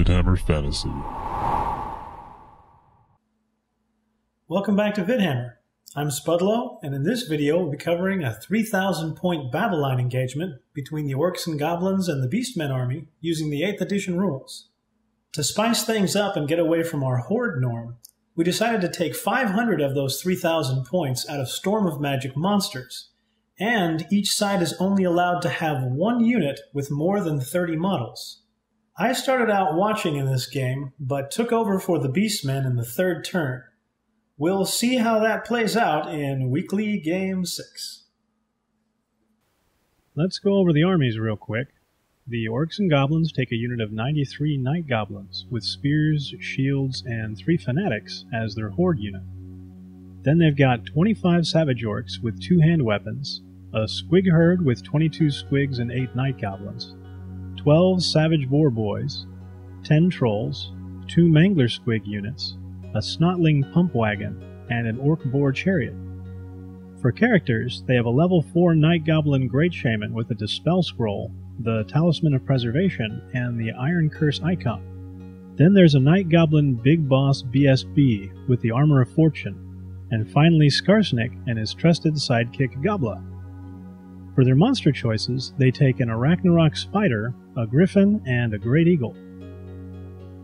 Vidhammer Fantasy. Welcome back to Vidhammer. I'm Spudlow, and in this video we'll be covering a 3,000 point battle line engagement between the Orcs and Goblins and the Beastmen army using the 8th edition rules. To spice things up and get away from our horde norm, we decided to take 500 of those 3,000 points out of Storm of Magic monsters, and each side is only allowed to have one unit with more than 30 models. I started out watching in this game, but took over for the Beastmen in the 3rd turn. We'll see how that plays out in Weekly Game 6. Let's go over the armies real quick. The Orcs and Goblins take a unit of 93 Night Goblins, with spears, shields, and 3 Fanatics as their horde unit. Then they've got 25 Savage Orcs with 2 hand weapons, a Squig herd with 22 Squigs and 8 Night Goblins, 12 Savage Boar Boys, 10 Trolls, 2 Mangler Squig units, a Snotling Pump Wagon, and an Orc Boar Chariot. For characters, they have a level 4 Night Goblin Great Shaman with a Dispel Scroll, the Talisman of Preservation, and the Iron Curse icon. Then there's a Night Goblin Big Boss BSB with the Armor of Fortune, and finally Skarsnik and his trusted sidekick Gobla. For their monster choices, they take an Arachnarok Spider, a Griffin, and a Great Eagle.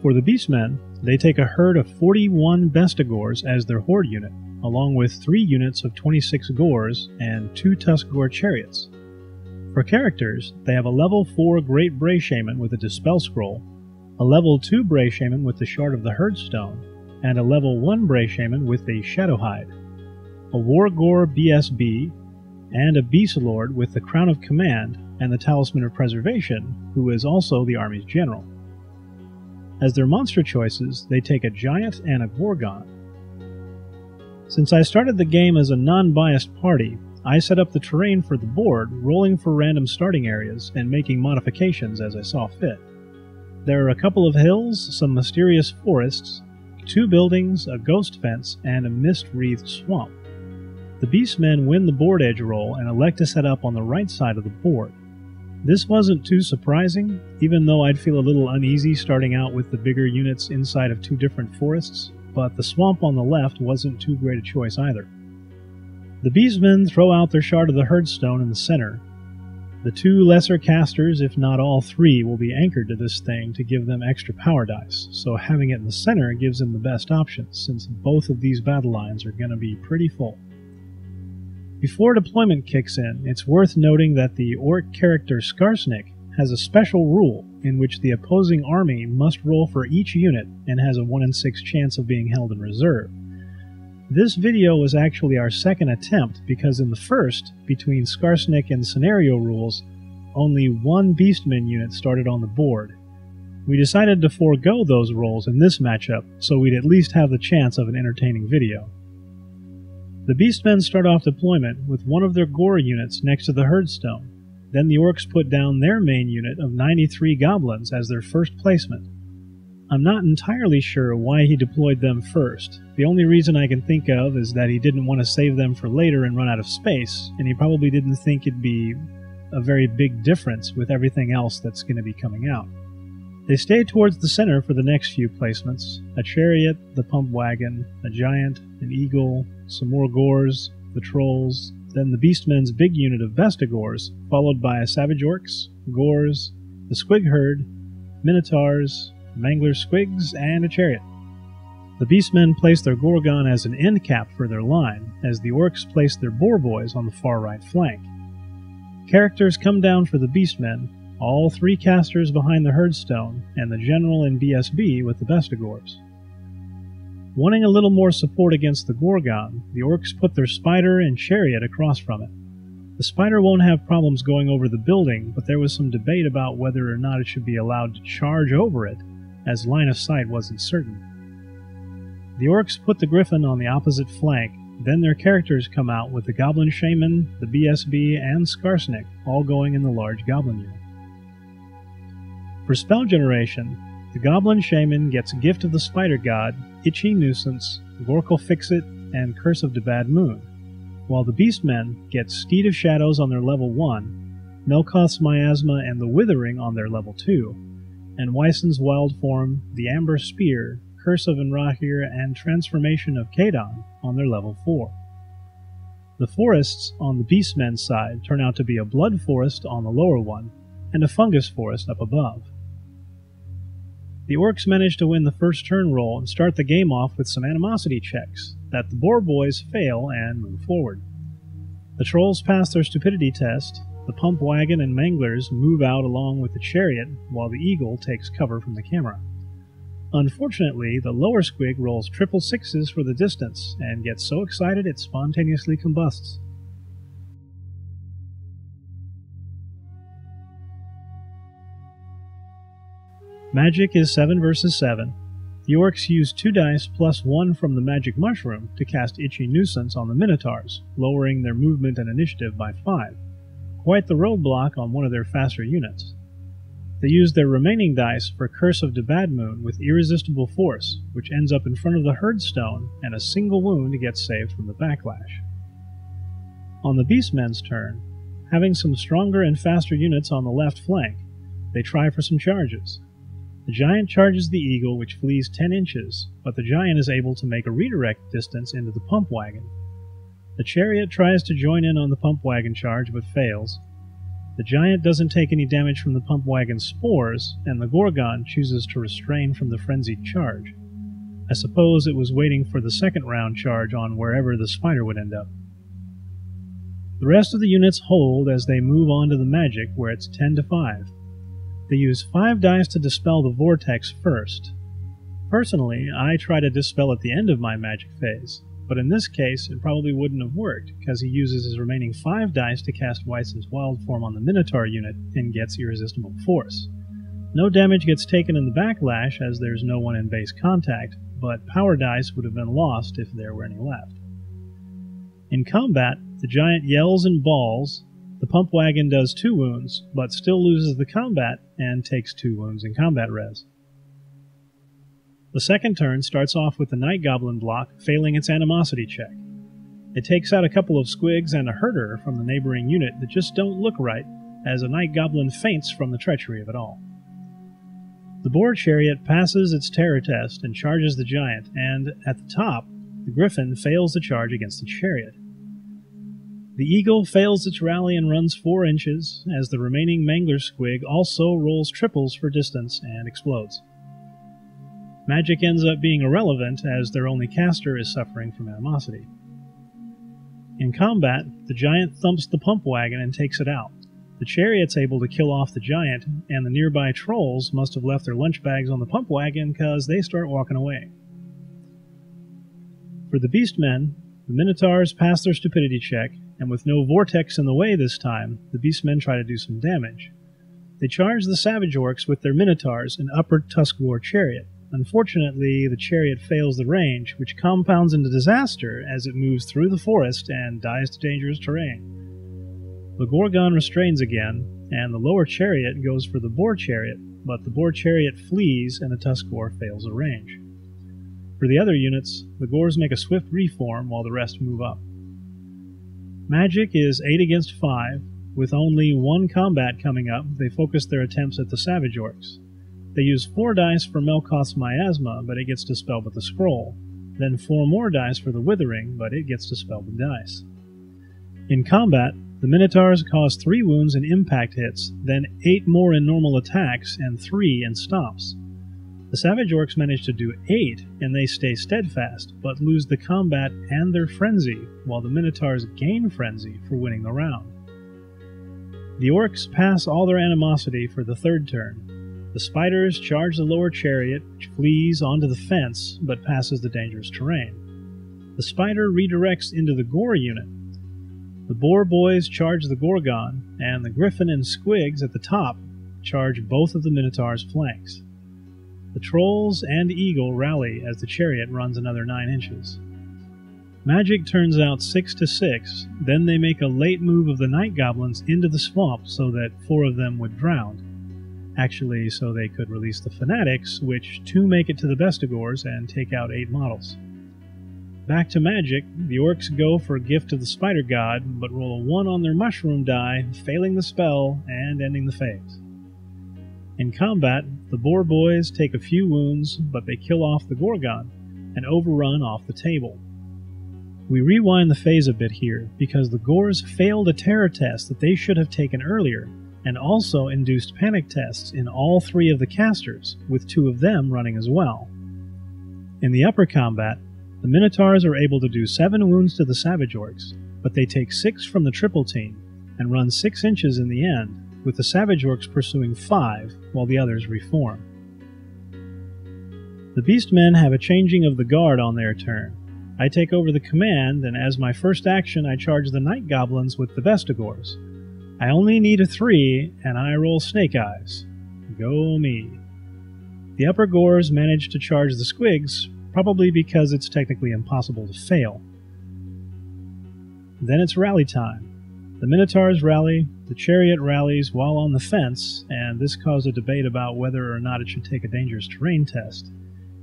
For the Beastmen, they take a herd of 41 Bestigors as their horde unit, along with 3 units of 26 Gors and 2 Tuskgore Chariots. For characters, they have a level 4 Great Bray Shaman with a Dispel Scroll, a level 2 Bray Shaman with the Shard of the Herdstone, and a level 1 Bray Shaman with a Shadowhide, a Wargore BSB, and a Beast Lord with the Crown of Command and the Talisman of Preservation, who is also the army's general. As their monster choices, they take a Giant and a Gorgon. Since I started the game as a non-biased party, I set up the terrain for the board, rolling for random starting areas and making modifications as I saw fit. There are a couple of hills, some mysterious forests, 2 buildings, a ghost fence, and a mist-wreathed swamp. The Beastmen win the board edge roll and elect to set up on the right side of the board. This wasn't too surprising, even though I'd feel a little uneasy starting out with the bigger units inside of 2 different forests, but the swamp on the left wasn't too great a choice either. The Beastmen throw out their Shard of the Herdstone in the center. The 2 lesser casters, if not all 3, will be anchored to this thing to give them extra power dice, so having it in the center gives them the best options, since both of these battle lines are going to be pretty full. Before deployment kicks in, it's worth noting that the Orc character Skarsnik has a special rule in which the opposing army must roll for each unit and has a 1 in 6 chance of being held in reserve. This video was actually our 2nd attempt because in the first, between Skarsnik and scenario rules, only 1 Beastman unit started on the board. We decided to forego those rolls in this matchup so we'd at least have the chance of an entertaining video. The Beastmen start off deployment with one of their Gore units next to the Herdstone. Then the Orcs put down their main unit of 93 Goblins as their first placement. I'm not entirely sure why he deployed them first. The only reason I can think of is that he didn't want to save them for later and run out of space, and he probably didn't think it'd be a very big difference with everything else that's going to be coming out. They stay towards the center for the next few placements: a Chariot, the Pump Wagon, a Giant, an Eagle, some more Gors, the Trolls, then the Beastmen's big unit of Bestigors, followed by a Savage Orcs, Gors, the Squig herd, Minotaurs, Mangler Squigs, and a Chariot. The Beastmen place their Gorgon as an end cap for their line, as the Orcs place their Boar Boys on the far right flank. Characters come down for the Beastmen, all 3 casters behind the Herdstone, and the General and BSB with the Bestigors. Wanting a little more support against the Gorgon, the Orcs put their Spider and Chariot across from it. The Spider won't have problems going over the building, but there was some debate about whether or not it should be allowed to charge over it, as line of sight wasn't certain. The Orcs put the Griffin on the opposite flank, then their characters come out with the Goblin Shaman, the BSB, and Skarsnik all going in the large Goblin unit. For spell generation, the Goblin Shaman gets Gift of the Spider God, Itchy Nuisance, Gorkle Fix-It, and Curse of the Bad Moon, while the Beastmen get Steed of Shadows on their level 1, Melkoth's Miasma and the Withering on their level 2, and Wyson's wild form, the Amber Spear, Curse of Enrahir, and Transformation of Kadon on their level 4. The forests on the Beastmen's side turn out to be a blood forest on the lower one, and a fungus forest up above. The Orcs manage to win the first turn roll and start the game off with some animosity checks that the Boar Boys fail and move forward. The Trolls pass their stupidity test, the Pump Wagon and Manglers move out along with the Chariot, while the Eagle takes cover from the camera. Unfortunately, the lower squig rolls triple sixes for the distance and gets so excited it spontaneously combusts. Magic is 7 versus 7. The Orcs use 2 dice plus 1 from the Magic Mushroom to cast Itchy Nuisance on the Minotaurs, lowering their movement and initiative by 5. Quite the roadblock on one of their faster units. They use their remaining dice for Curse of Debadmoon with Irresistible Force, which ends up in front of the Herd Stone, and a single wound gets saved from the backlash. On the Beastmen's turn, having some stronger and faster units on the left flank, they try for some charges. The Giant charges the Eagle, which flees 10 inches, but the Giant is able to make a redirect distance into the Pump Wagon. The Chariot tries to join in on the Pump Wagon charge, but fails. The Giant doesn't take any damage from the Pump Wagon's spores, and the Gorgon chooses to restrain from the frenzied charge. I suppose it was waiting for the second round charge on wherever the spider would end up. The rest of the units hold as they move on to the magic, where it's 10 to 5. They use 5 dice to dispel the vortex first. Personally, I try to dispel at the end of my magic phase, but in this case it probably wouldn't have worked, because he uses his remaining 5 dice to cast Wyson's wild form on the Minotaur unit and gets Irresistible Force. No damage gets taken in the backlash as there's no one in base contact, but power dice would have been lost if there were any left. In combat, the Giant yells and bawls. The Pump Wagon does 2 wounds, but still loses the combat and takes 2 wounds in combat res. The second turn starts off with the Night Goblin block failing its animosity check. It takes out a couple of squigs and a herder from the neighboring unit that just don't look right, as a Night Goblin faints from the treachery of it all. The Boar Chariot passes its terror test and charges the Giant, and, at the top, the Griffin fails the charge against the Chariot. The Eagle fails its rally and runs 4 inches, as the remaining Mangler squig also rolls triples for distance and explodes. Magic ends up being irrelevant, as their only caster is suffering from animosity. In combat, the Giant thumps the Pump Wagon and takes it out. The Chariot's able to kill off the Giant, and the nearby Trolls must have left their lunch bags on the Pump Wagon because they start walking away. For the Beastmen, the Minotaurs pass their stupidity check, and with no vortex in the way this time, the Beastmen try to do some damage. They charge the Savage Orcs with their Minotaurs and upper Tuskgore Chariot. Unfortunately, the Chariot fails the range, which compounds into disaster as it moves through the forest and dies to dangerous terrain. The Gorgon restrains again, and the lower Chariot goes for the Boar Chariot, but the Boar Chariot flees and the Tuskgore fails the range. For the other units, the Gores make a swift reform while the rest move up. Magic is 8 against 5. With only 1 combat coming up, they focus their attempts at the Savage Orcs. They use 4 dice for Melkoth's Miasma, but it gets dispelled with the scroll. Then 4 more dice for the Withering, but it gets dispelled with dice. In combat, the Minotaurs cause 3 wounds in impact hits, then 8 more in normal attacks, and 3 in stops. The Savage Orcs manage to do 8, and they stay steadfast, but lose the combat and their frenzy, while the Minotaurs gain frenzy for winning the round. The Orcs pass all their animosity for the third turn. The Spiders charge the lower Chariot, which flees onto the fence, but passes the dangerous terrain. The Spider redirects into the Gore unit. The Boar Boys charge the Gorgon, and the Griffin and Squigs at the top charge both of the Minotaur's flanks. The Trolls and Eagle rally as the Chariot runs another 9 inches. Magic turns out 6 to 6, then they make a late move of the Night Goblins into the swamp so that 4 of them would drown. Actually, so they could release the Fanatics, which 2 make it to the Bestigors and take out 8 models. Back to Magic, the Orcs go for a gift of the Spider God, but roll a 1 on their Mushroom die, failing the spell and ending the phase. In combat, the Boar Boys take a few wounds, but they kill off the Gorgon and overrun off the table. We rewind the phase a bit here, because the Gors failed a terror test that they should have taken earlier, and also induced panic tests in all 3 of the casters, with 2 of them running as well. In the upper combat, the Minotaurs are able to do 7 wounds to the Savage Orcs, but they take 6 from the triple team, and run 6 inches in the end, with the Savage Orcs pursuing 5, while the others reform. The Beastmen have a changing of the guard on their turn. I take over the command, and as my first action I charge the Night Goblins with the Vestigors. I only need a 3, and I roll Snake Eyes. Go me. The upper Gors manage to charge the Squigs, probably because it's technically impossible to fail. Then it's rally time. The Minotaurs rally, the Chariot rallies while on the fence, and this caused a debate about whether or not it should take a dangerous terrain test.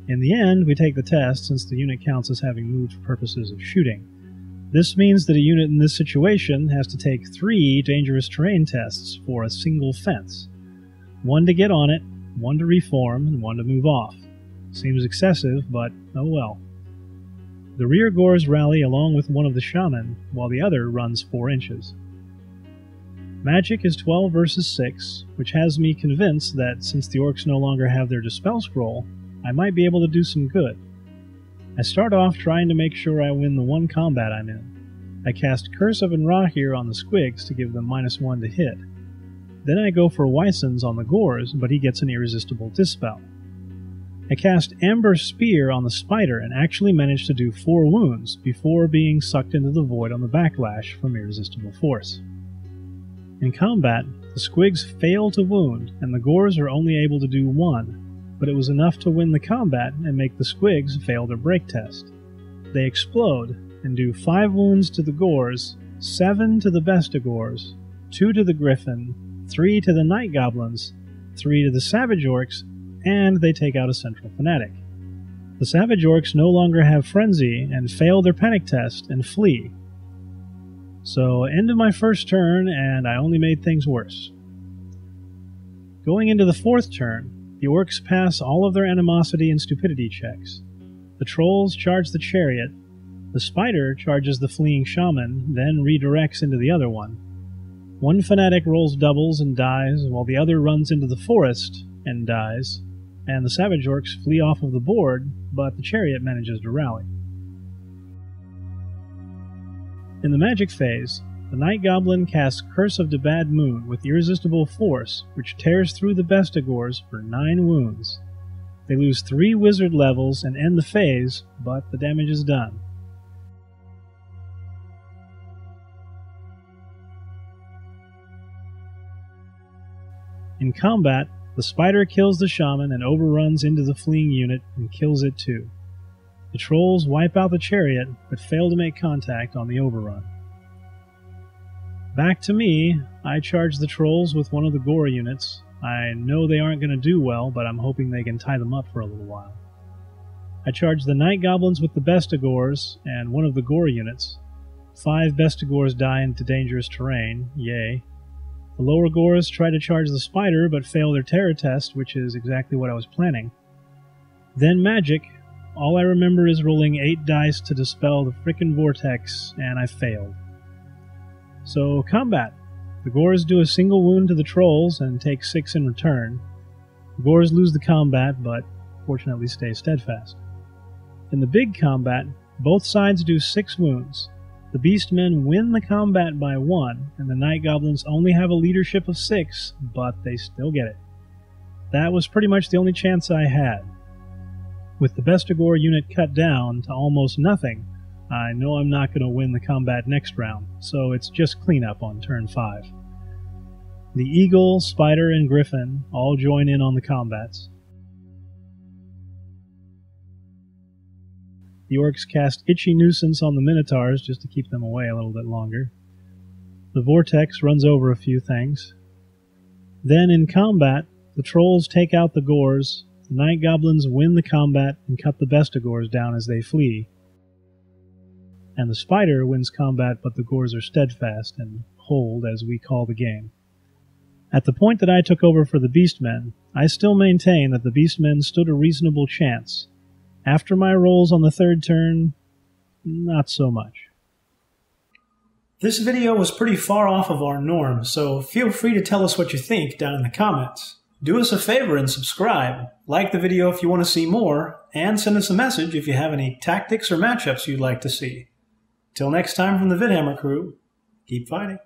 In the end, we take the test since the unit counts as having moved for purposes of shooting. This means that a unit in this situation has to take 3 dangerous terrain tests for a single fence. 1 to get on it, 1 to reform, and 1 to move off. Seems excessive, but oh well. The rear Gors rally along with one of the Shaman, while the other runs 4 inches. Magic is 12 versus 6, which has me convinced that since the Orcs no longer have their Dispel Scroll, I might be able to do some good. I start off trying to make sure I win the 1 combat I'm in. I cast Curse of Enrahir on the Squigs to give them -1 to hit. Then I go for Wysons on the Gors, but he gets an irresistible Dispel. I cast Amber Spear on the Spider and actually managed to do 4 wounds before being sucked into the void on the Backlash from Irresistible Force. In combat, the Squigs fail to wound, and the Gors are only able to do 1, but it was enough to win the combat and make the Squigs fail their break test. They explode and do 5 wounds to the Gors, 7 to the Vestigors, 2 to the Griffin, 3 to the Night Goblins, 3 to the Savage Orcs, and they take out a Central Fanatic. The Savage Orcs no longer have Frenzy and fail their panic test and flee. So, end of my first turn, and I only made things worse. Going into the 4th turn, the Orcs pass all of their animosity and stupidity checks. The Trolls charge the Chariot, the Spider charges the fleeing Shaman, then redirects into the other one. One Fanatic rolls doubles and dies, while the other runs into the forest and dies, and the Savage Orcs flee off of the board, but the Chariot manages to rally. In the magic phase, the Night Goblin casts Curse of the Bad Moon with Irresistible Force, which tears through the Vestigors for 9 wounds. They lose 3 wizard levels and end the phase, but the damage is done. In combat, the Spider kills the Shaman and overruns into the fleeing unit and kills it too. The Trolls wipe out the Chariot, but fail to make contact on the overrun. Back to me, I charge the Trolls with one of the Gore units. I know they aren't going to do well, but I'm hoping they can tie them up for a little while. I charge the Night Goblins with the Bestigors and one of the Gore units. 5 Bestigors die into dangerous terrain, yay. The lower Gors try to charge the Spider, but fail their terror test, which is exactly what I was planning. Then magic. All I remember is rolling 8 dice to dispel the frickin' vortex, and I failed. So, combat. The Gors do a single wound to the Trolls and take 6 in return. The Gors lose the combat, but fortunately stay steadfast. In the big combat, both sides do 6 wounds. The Beastmen win the combat by 1, and the Night Goblins only have a leadership of 6, but they still get it. That was pretty much the only chance I had. With the Bestigor unit cut down to almost nothing, I know I'm not going to win the combat next round, so it's just cleanup on turn 5. The Eagle, Spider, and Griffin all join in on the combats. The Orcs cast Itchy Nuisance on the Minotaurs just to keep them away a little bit longer. The Vortex runs over a few things. Then in combat, the Trolls take out the Gors, the Night Goblins win the combat and cut the Bestigors down as they flee. And the Spider wins combat, but the Gors are steadfast and hold as we call the game. At the point that I took over for the Beastmen, I still maintain that the Beastmen stood a reasonable chance. After my rolls on the third turn, not so much. This video was pretty far off of our norm, so feel free to tell us what you think down in the comments. Do us a favor and subscribe, like the video if you want to see more, and send us a message if you have any tactics or matchups you'd like to see. Till next time from the Vidhammer crew, keep fighting.